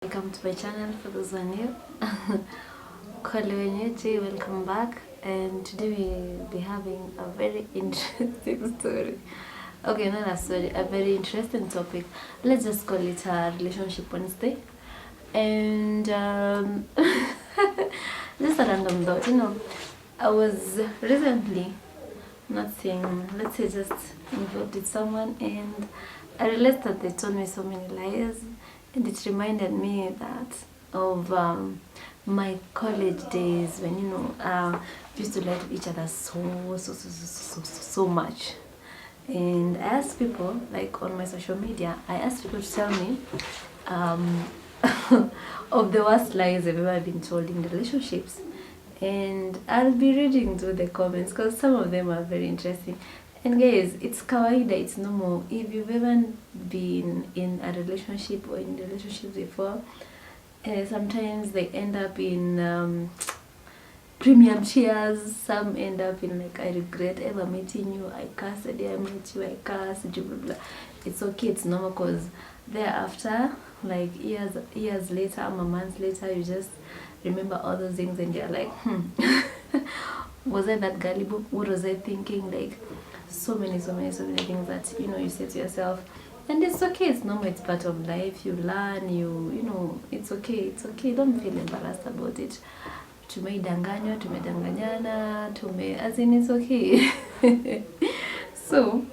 Welcome to my channel. For those who are new, welcome back. And today we'll be having a very interesting story. Okay, not a story, a very interesting topic. Let's just call it a relationship Wednesday. And just a random thought, I was recently, not saying, let's say, just involved with someone, and I realized that they told me so many lies, and it reminded me that of my college days when we used to lie to each other so much. And I asked people, like on my social media, I asked people to tell me of the worst lies they've ever been told in relationships. And I'll be reading through the comments because some of them are very interesting. And guys, it's kawaida, it's normal. If you've ever been in a relationship or in relationships before, sometimes they end up in premium cheers. Some end up in like, I regret ever meeting you, I cursed the day I met you, I cursed, blah, blah, blah. It's okay, it's normal, because thereafter, like years later, or months later, you just remember all those things and you're like, was I that gullible? What was I thinking? Like, so many things that you say to yourself. And it's okay, it's normal, it's part of life. You learn, it's okay, don't feel embarrassed about it. Tumeidanganywa, tumedanganyana, as in, it's okay. So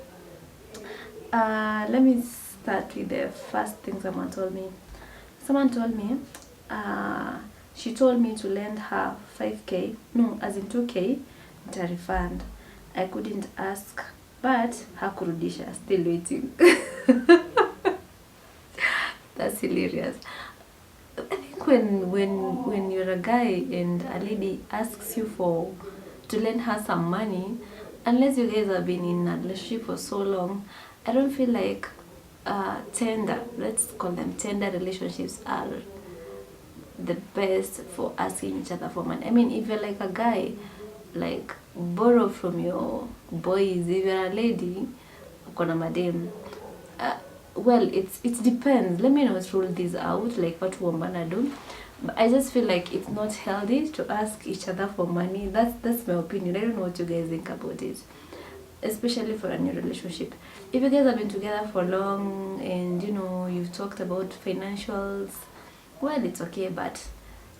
let me start with the first thing someone told me. She told me to lend her 5k, no, as in 2k, to refund. I couldn't ask, but hakurudisha, still waiting. That's hilarious. I think when you're a guy and a lady asks you to lend her some money, unless you guys have been in a relationship for so long, I don't feel like let's call them tender relationships are the best for asking each other for money. I mean, if you're like a guy, like, borrow from your boys. If you're a lady, ukona madem, well, it depends. Let me not rule this out, like what woman do. But I just feel like it's not healthy to ask each other for money. That's my opinion. I don't know what you guys think about it, especially for a new relationship. If you guys have been together for long and you've talked about financials, well, it's okay. But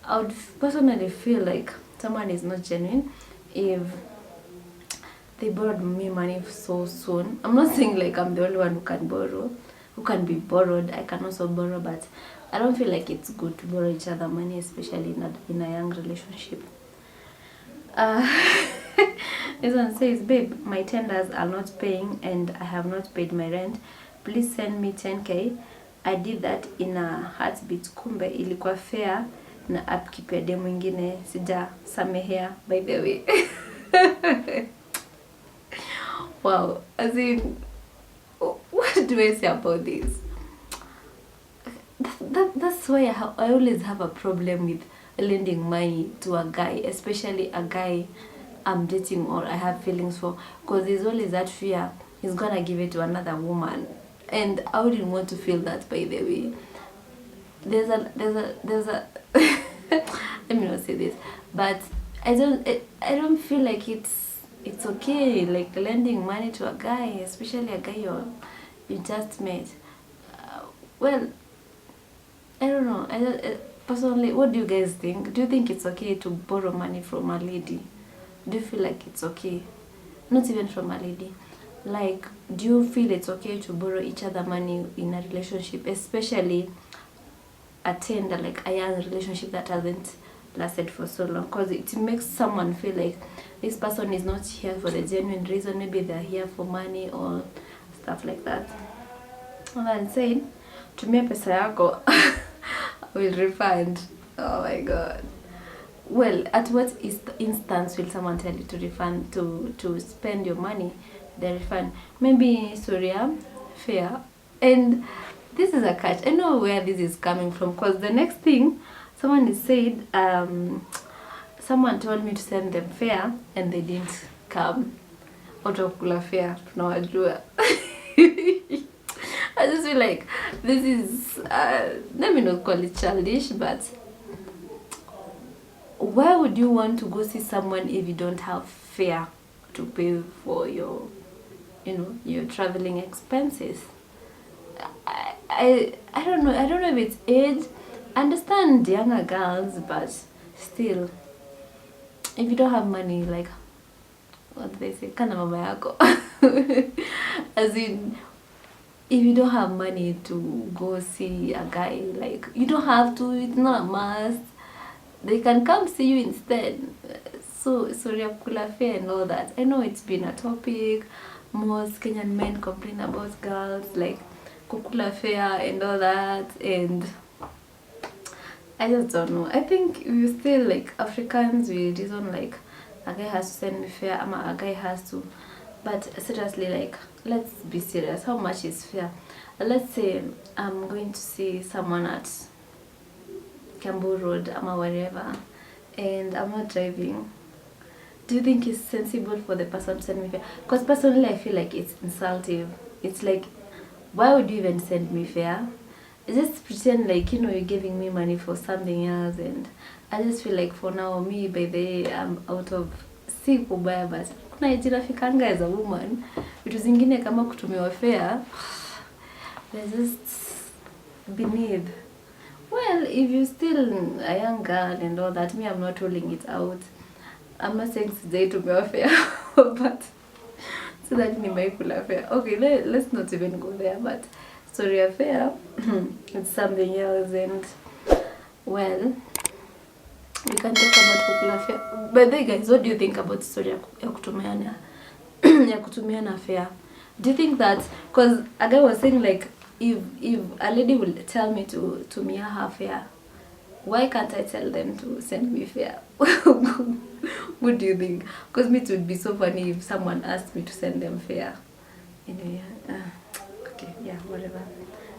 I would personally feel like someone is not genuine if they borrowed me money so soon. I'm not saying like I'm the only one who can be borrowed. I can also borrow, but I don't feel like it's good to borrow each other money, especially in a young relationship. This one says, babe, my tenders are not paying and I have not paid my rent. Please send me 10k. I did that in a heartbeat. Kumbe ilikuwa fair na upkeep ya demu mwingine. Sija samehea, by the way. Wow, as in, what do I say about this? That's why I always have a problem with lending money to a guy, especially a guy I'm dating or I have feelings for, because there's always that fear he's gonna give it to another woman, and I wouldn't want to feel that, by the way. There's a let me not say this, but I don't feel like it's okay, like lending money to a guy, especially a guy you just met. Well, I don't know. Personally, what do you guys think? Do you think it's okay to borrow money from a lady? Do you feel like it's okay? Not even from a lady. Like, do you feel it's okay to borrow each other money in a relationship, especially a tender, like a young relationship that hasn't lasted for so long? Because it makes someone feel like this person is not here for the genuine reason. Maybe they're here for money or stuff like that. And then saying, tumia pesa yako, I will refund. Oh my god. Well, at what instance will someone tell you to refund, to spend your money? The refund, maybe Surya, fair. And this is a catch. I know where this is coming from, because the next thing someone is said, someone told me to send them fare and they didn't come. Otokula fare, tunawajua. I just feel like this is, let me not call it childish, but why would you want to go see someone if you don't have fare to pay for your, your traveling expenses? I don't know. I don't know if it's age. I understand younger girls, but still, if you don't have money, like, what do they say? Kana mama yako. As in, if you don't have money to go see a guy, like, you don't have to. It's not a must. They can come see you instead. So sorry, kula fare and all that. I know it's been a topic. Most Kenyan men complain about girls like kukula fare and all that, and I just don't know. I think we still, like, Africans, we reason like a guy has to send me fare, a guy has to. But seriously, like, let's be serious. How much is fare? Let's say I'm going to see someone at Kiambu Road, or wherever, and I'm not driving. Do you think it's sensible for the person to send me fare? Because personally, I feel like it's insulting. It's like, why would you even send me fare? Just pretend like, you're giving me money for something else. And I just feel like for now, me, by the way, I'm out of si kubaya, but kuna ijirafikanga as a woman, vitu zingine kama kutumiwa fare, they're just beneath. Well, if you're still a young girl and all that, me, I'm not ruling it out. I'm not saying today to be fair, but so that ni maikula fair. Okay, let's not even go there, but story affair, it's something else, and well, we can talk about kukula fair. But then, guys, what do you think about story ya kutumiana ya kutumiana fair? Do you think that, because a guy was saying like, if a lady will tell me to tumia her fare, why can't I tell them to send me fare? What do you think? Because me, it would be so funny if someone asked me to send them fare. Anyway, okay, yeah, whatever.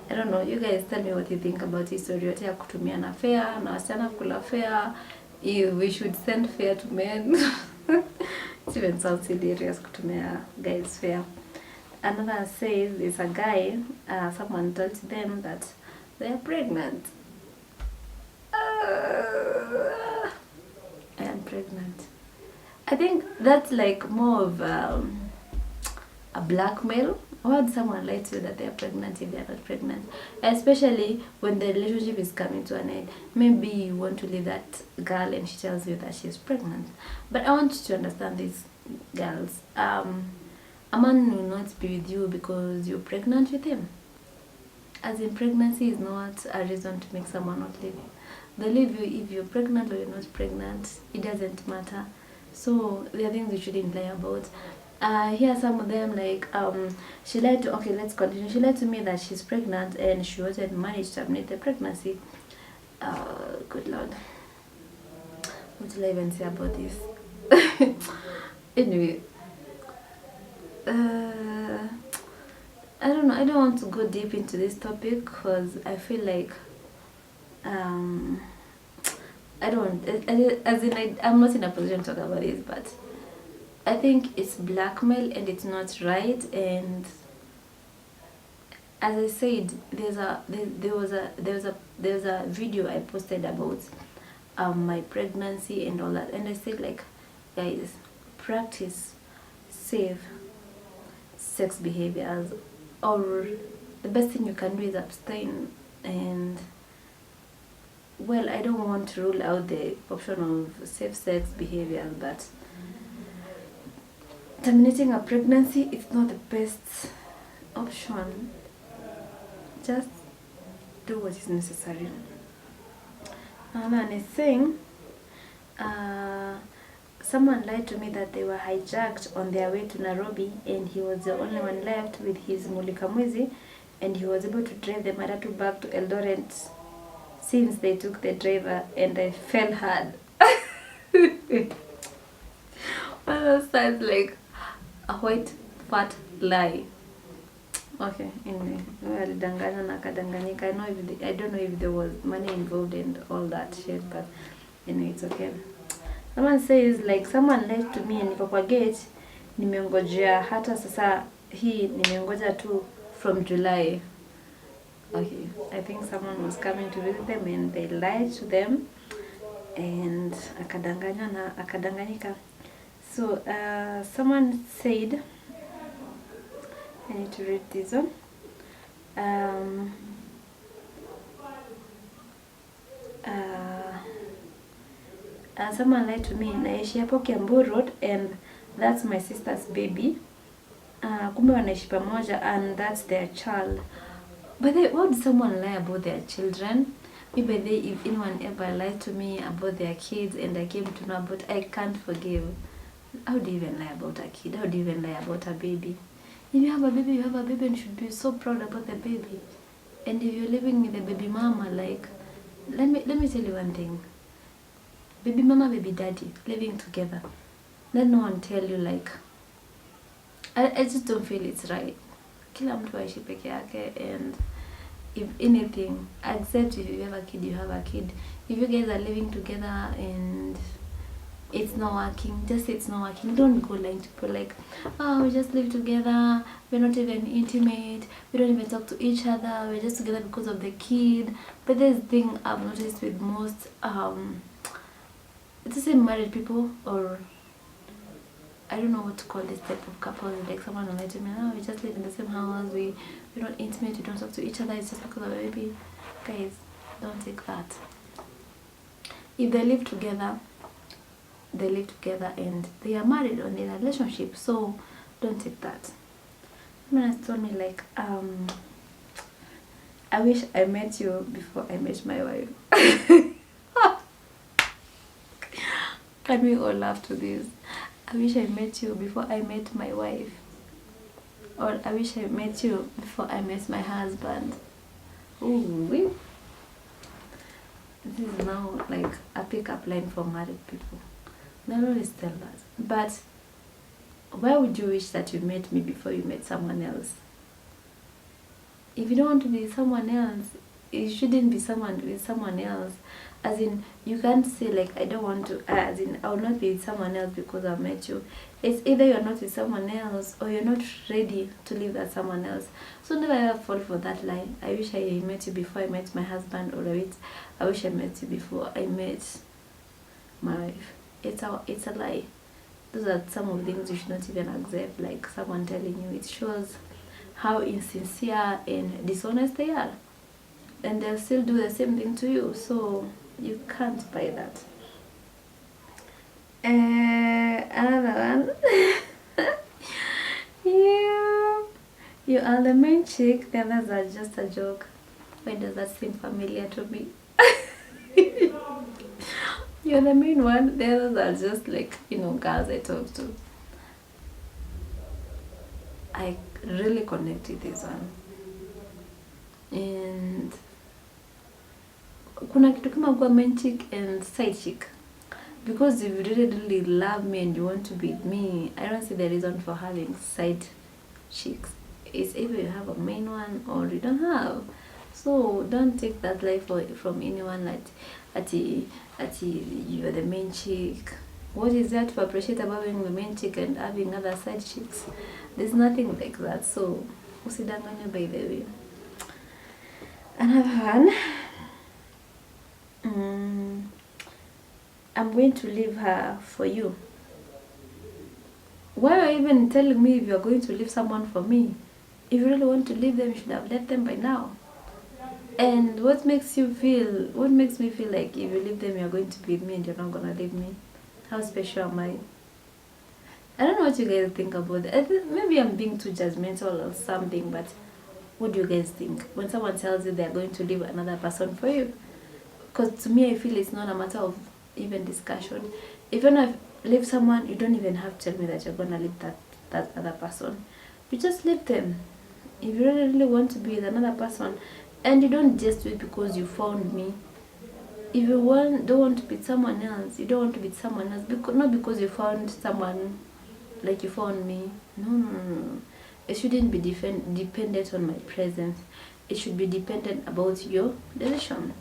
I don't know. You guys tell me what you think about this story. Yote ya kutumiana fare, na wasichana kula fare. If we should send fare to men. It even sounds hilarious kutumia guys fare. Another says it's a guy, someone told them that they are pregnant. I am pregnant. I think that's like more of a blackmail. Why would someone lie to you that they are pregnant if they are not pregnant? Especially when the relationship is coming to an end. Maybe you want to leave that girl and she tells you that she's pregnant. But I want you to understand these girls. A man will not be with you because you're pregnant with him. As in, pregnancy is not a reason to make someone not leave you. They leave you if you're pregnant or you're not pregnant. It doesn't matter. So there are things you shouldn't lie about. Here are some of them, like, she lied to, okay, let's continue. She lied to me that she's pregnant and she wasn't managed to terminate the pregnancy. Good Lord. What will I even say about this? Anyway. I don't know. I don't want to go deep into this topic because I feel like I don't. As in, I'm not in a position to talk about this, but I think it's blackmail and it's not right. And as I said, there was a video I posted about my pregnancy and all that, and I said, like, guys, practice safe sex behaviors, or the best thing you can do is abstain. And well, I don't want to rule out the option of safe sex behavior, but terminating a pregnancy is not the best option. Just do what is necessary. Another thing, someone lied to me that they were hijacked on their way to Nairobi and he was the only one left with his Mulikamwizi, and he was able to drive the matatu back to Eldoret since they took the driver, and I fell hard. Well, that sounds like a white fat lie. Okay, anyway, alidanganya na akadanganyika. I don't know if there was money involved and all that shit, but anyway, it's okay. Someone says, like, someone lied to me and niko kwa gate, nimeongojea hata sasa hii nimeongoja tu from July. Okay, I think someone was coming to visit them and they lied to them and akadanganyika. So someone said, I need to read this one. Um, Someone lied to me, naishi hapo Kiambu Road and that's my sister's baby. Kumbe wanaishi pamoja and that's their child. But why would someone lie about their children? Maybe if anyone ever lied to me about their kids and I came to know about, I can't forgive. How do you even lie about a kid? How do you even lie about a baby? If you have a baby, you have a baby and you should be so proud about the baby. And if you're living with a baby mama, like, let me tell you one thing. Baby mama, baby daddy, living together. Let no one tell you like, I just don't feel it's right. Kila mtu aishi peke yake, and if anything, accept if you have a kid, you have a kid. If you guys are living together and it's not working, just say it's not working. Don't go lying to people like, oh, we just live together, we're not even intimate, we don't even talk to each other, we're just together because of the kid. But there's thing I've noticed with most it's the same married people, or I don't know what to call this type of couples. Like someone will let me, oh, we just live in the same house, we're not intimate, we don't talk to each other, it's just because of a baby. Guys, don't take that. If they live together and they are married or in a relationship, so don't take that. Someone has told me like, I wish I met you before I met my wife. Can we all laugh to this? I wish I met you before I met my wife. Or I wish I met you before I met my husband. Ooh, this is now like a pick-up line for married people. They always tell us. But why would you wish that you met me before you met someone else? If you don't want to be someone else, it shouldn't be someone with someone else. As in, you can't say like, I don't want to, as in, I will not be with someone else because I met you. It's either you're not with someone else or you're not ready to live with someone else. So never ever fall for that lie. I wish I met you before I met my husband, or I wish I met you before I met my wife. It's a lie. Those are some of the things you should not even accept, like someone telling you. It shows how insincere and dishonest they are. And they'll still do the same thing to you, so you can't buy that. Another one. You are the main chick, the others are just a joke. Why does that seem familiar to me? You're the main one, the others are just like, girls I talk to. I really connect with this one. And kuna kitu kama kuwa main chick and side chick. Because if you really love me and you want to be with me, I don't see the reason for having side chicks. It's either you have a main one or you don't have. So don't take that life from anyone that you're the main chick. What is that to appreciate about being the main chick and having other side chicks? There's nothing like that. So usidanganywe by the way. Another one. I'm going to leave her for you. Why are you even telling me if you're going to leave someone for me? If you really want to leave them, you should have left them by now. And what makes me feel like if you leave them, you're going to be with me and you're not gonna leave me? How special am I? I don't know what you guys think about that. Maybe I'm being too judgmental or something, but what do you guys think when someone tells you they're going to leave another person for you? Because to me, I feel it's not a matter of even discussion. If you want to leave someone, you don't even have to tell me that you're going to leave that other person. You just leave them. If you really want to be with another person, and you don't just do it because you found me. If you don't want to be with someone else, you don't want to be with someone else, not because you found someone like you found me. No. It shouldn't be dependent on my presence. It should be dependent about your decision.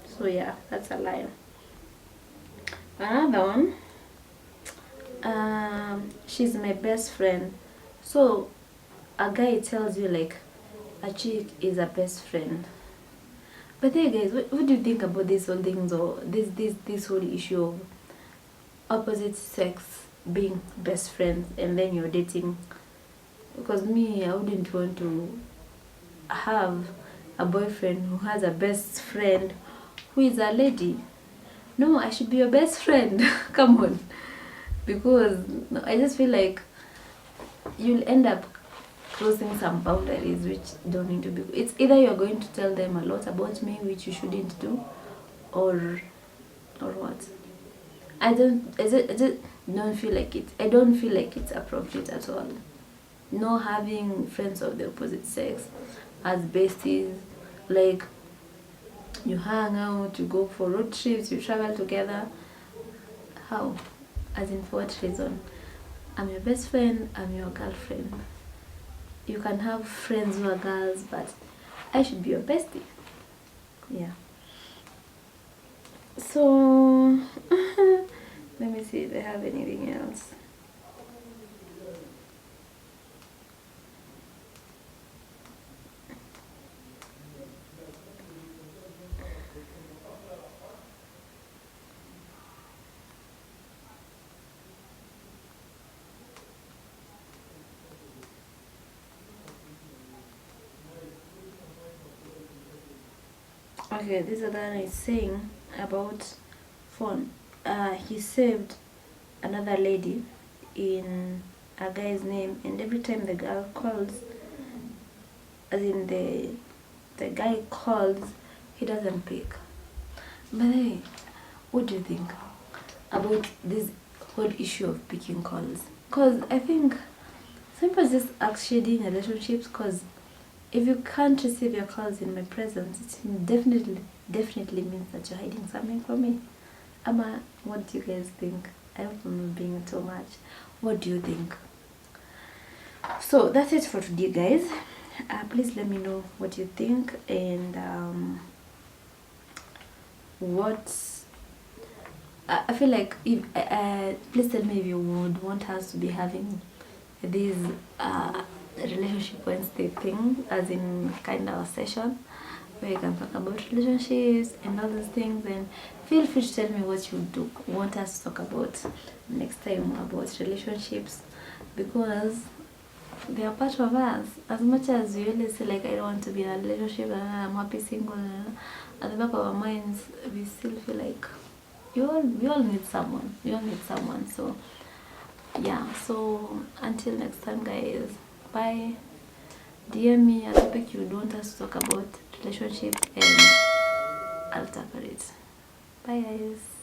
So yeah, that's a lie. Another one. She's my best friend. So a guy tells you like a chick is a best friend. But hey guys, what do you think about this whole things, or this whole issue of opposite sex being best friends and then you're dating? Because me, I wouldn't want to have a boyfriend who has a best friend who is a lady. No, I should be your best friend. Come on. Because no, I just feel like you'll end up crossing some boundaries which don't need to be. It's either you're going to tell them a lot about me which you shouldn't do, or what. I just don't feel like it. I don't feel like it's appropriate at all. No, having friends of the opposite sex as besties, like you hang out, you go for road trips, you travel together. How? As in, for what reason? I'm your best friend, I'm your girlfriend. You can have friends who are girls, but I should be your bestie. Yeah. So, let me see if I have anything else. Okay, this other one is saying about phone. He saved another lady in a guy's name, and every time the girl calls, as in the guy calls, he doesn't pick. But hey, what do you think about this whole issue of picking calls? Because I think some people just act shady in relationships, because if you can't receive your calls in my presence, it definitely means that you're hiding something from me. Ama, what do you guys think? I hope I'm not being too much. What do you think? So that's it for today, guys. Please let me know what you think, and what I feel like. If please tell me if you would want us to be having this relationship Wednesday thing, as in kind of a session where you can talk about relationships and all those things, and feel free to tell me what you do want us to talk about next time about relationships, because they are part of us. As much as we always say like, I don't want to be in a relationship, I'm happy single, at the back of our minds we still feel like we all need someone. So yeah, so until next time, guys, bye. DM me a topic you would want us to talk about relationships, and I'll tackle it. Bye, guys.